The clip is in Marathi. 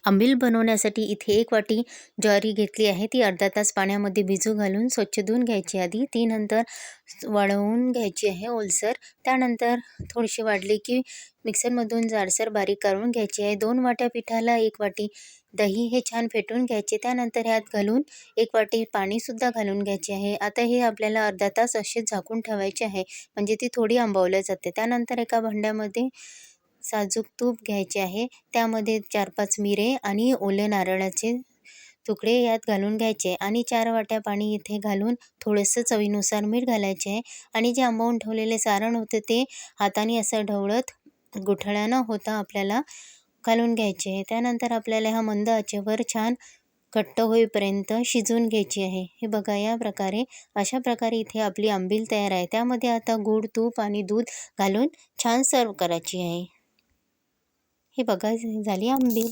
आंबील बनवण्यासाठी इथे 1 वाटी ज्वारी घेतली आहे. ती अर्धा तास पाण्यामध्ये भिजू घालून स्वच्छ धुवून घ्यायची आधी. ती नंतर वाळवून घ्यायची आहे ओलसर. त्यानंतर थोडीशी वाढली की मिक्सरमधून जाडसर बारीक करून घ्यायची आहे. 2 वाट्या पिठाला 1 वाटी दही हे छान फेटून घ्यायचे. त्यानंतर ह्यात घालून 1 वाटी पाणीसुद्धा घालून घ्यायचे आहे. आता हे आपल्याला अर्धा तास असे झाकून ठेवायचे आहे, म्हणजे ती थोडी आंबवल्या जाते. त्यानंतर एका भांड्यामध्ये साजूक तूप घ्यायचे आहे. त्यामध्ये 4-5 मिरे आणि ओले नारळाचे तुकडे यात घालून घ्यायचे आणि 4 वाट्या पाणी इथे घालून थोडंसं चवीनुसार मीठ घालायचे आहे आणि जे आंबवून ठेवलेले सारण होते ते हाताने असं ढवळत गुठळ्या न होता आपल्याला घालून घ्यायचे आहे. त्यानंतर आपल्याला हा मंद आचेवर छान घट्ट होईपर्यंत शिजवून घ्यायची आहे. हे बघा या प्रकारे अशा प्रकारे इथे आपली आंबील तयार आहे. त्यामध्ये आता गूळ, तूप आणि दूध घालून छान सर्व करायची आहे. हे बघा झाली आंबील.